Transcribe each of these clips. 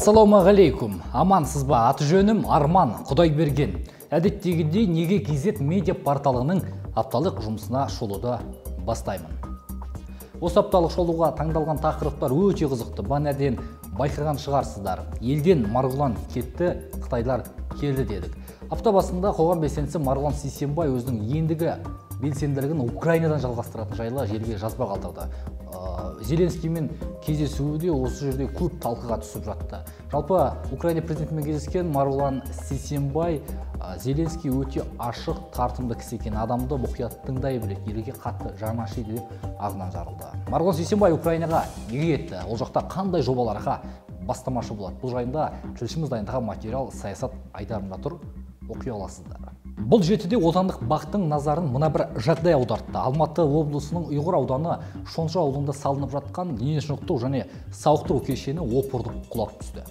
Ассалаумағалейкум. Амансыз ба? Аты жөнім Арман Құдайберген. Әдеттегідей Неге KZ медиа порталының апталық жұмысына шолуды бастаймын. Осы апталық шолуға таңдалған тақырыптар өте қызықты. Банерден байқаған шығарсыздар. Елден Марғұлан кетті, Қытайлар келді дедік. Апта басында қоғам белсендісі Марғұлан Сейсенбай өзінің ендігі белсенділігін Украинадан жалғастыратын жайлы жерге жазба қалдырды. Зеленскиймен кездесуде осы жерде көп талқыға түсіп жатты. Жалпы Украина президентімен кездескен Марғұлан Сейсенбай Зеленский өте ашық, тартымды кісі екен, адамды мұқият тыңдай біледі, елге қатты жаны ашиды деп ағынан жарылды. Марғұлан Сейсенбай Украинаға неге кетті? Ол жақта қандай жобаларға бастамашы болады? Бұл жайында тілшіміз дайындаған материал саясат айдарында тұр, оқи аласыздар. Бұл жетіде отандық бақтың назарын мына бір жағдай аудартты. Алматы облысының Ұйғыр ауданы Шонжы ауылында салынып жатқан дене шынықтыру және сауықтыру кешені опырылып құлап түсті.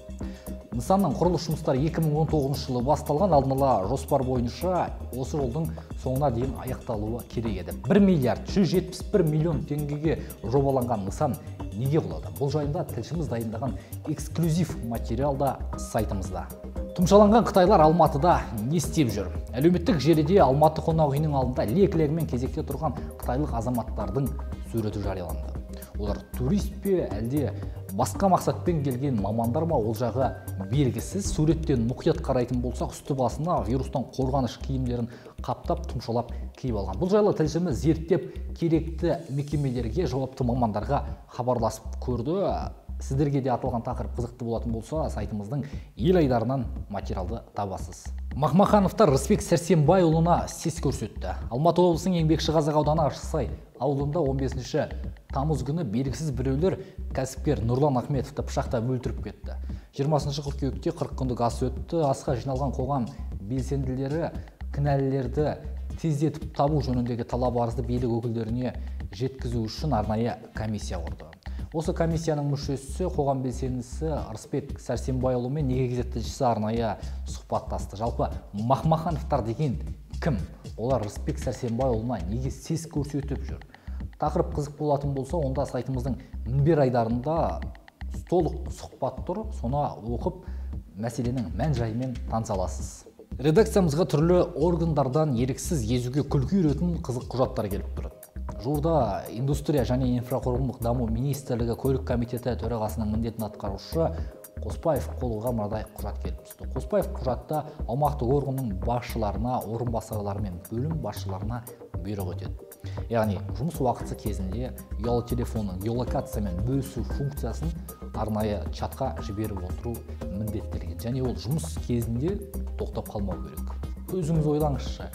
Нысанның құрылыс жұмыстары 2019 жылы басталған, алдын ала жоспар бойынша осы жылдың соңына дейін аяқталуы керек еді. 1 миллиард 171 миллион теңгеге жобаланған нысан неге құлады? Бұл жайында тілшіміз дайындаған эксклюзив материалда сайтымызда. Тұмшаланған қытайлар Алматыда не істеп жүр? Әлеуметтік желіде Алматы қонақ үйінің алдында лек-легімен кезекте тұрған қытайлық азаматтардың суреті жарияланды. Олар турист пе, әлде басқа мақсатпен келген мамандар ма, ол жағы белгісіз. Суреттен мұқият қарайтын болсақ, үсті басына вирустан қорғаныш киімдерін қаптап, тұмшалап киіп алған. Бұл жайлы тілшіміз зерттеп керекті мекемелерге, жауапты мамандарға хабарласып көрді. Сіздерге де аталған тақырып қызықты болатын болса, сайтымыздың ел айдарынан материалды табасыз. Махмахановтар Рысбек Сәрсенбайұлына сес көрсетті. Алматы облысының еңбекші Қазақ ауданы Ашсай ауылында 15 тамыз күні белгісіз біреулер кәсіпкер Нұрлан Ахметовті пышақтап өлтіріп кетті. 20 қыркүйекте 40 күндік ас өтті. Асқа жиналған қоғам белсенділері кінәлілерді тездетіп табу жөніндегі талап арызды билік өкілдеріне жеткізу үшін арнайы комиссия құрды. Осы комиссияның мүшесі қоғам белсендісі Рысбек Сәрсенбайұлымен Неге KZ тілшісі арнайы сұхбаттасты. Жалпы Махмахановтар деген кім? Олар Рысбек Сәрсенбайұлына неге сес көрсетіп жүр? Тақырып қызық болатын болса, онда сайтымыздың мінбер айдарында толық сұхбат тұр. Соны оқып, мәселенің мән-жайымен таныса аласыз. Редакциямызға түрлі органдардан еріксіз езуге күлкі үйретін қызық құжаттар келіп тұрады. Жуырда индустрия және инфрақұрылымдық даму министрлігі көлік комитеті төрағасының міндетін атқарушы Қоспаев қолға мынадай құжат келіп түсті. Қоспаев құжатта аумақтық органның басшыларына, орынбасарлары мен бөлім басшыларына бұйрық етеді. Яғни жұмыс уақыты кезінде ұялы телефонның геолокациямен бөлісу функциясын арнайы чатқа жіберіп отыру міндеттелген. Және ол жұмыс кезінде тоқтап қалмау керек. Өзіңіз ойлаңызшы,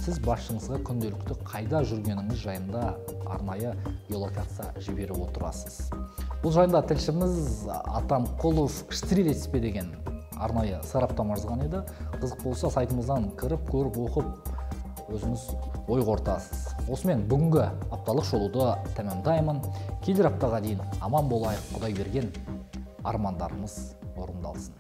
сіз басшыңызға күнделікті қайда жүргеніңіз жайында арнайы геолокация жіберіп отырасыз. Бұл жайында тілшіміз Атамқұлов Штирилецпе деген арнайы сараптама жазған еді. Қызық болса, сайтымыздан кіріп, көріп, оқып, өзіңіз ой қортасыз. Осымен бүгінгі апталық шолуды тәмамдаймын. Келер аптаға дейін аман болайық, Құдай берген армандарымыз орындалсын.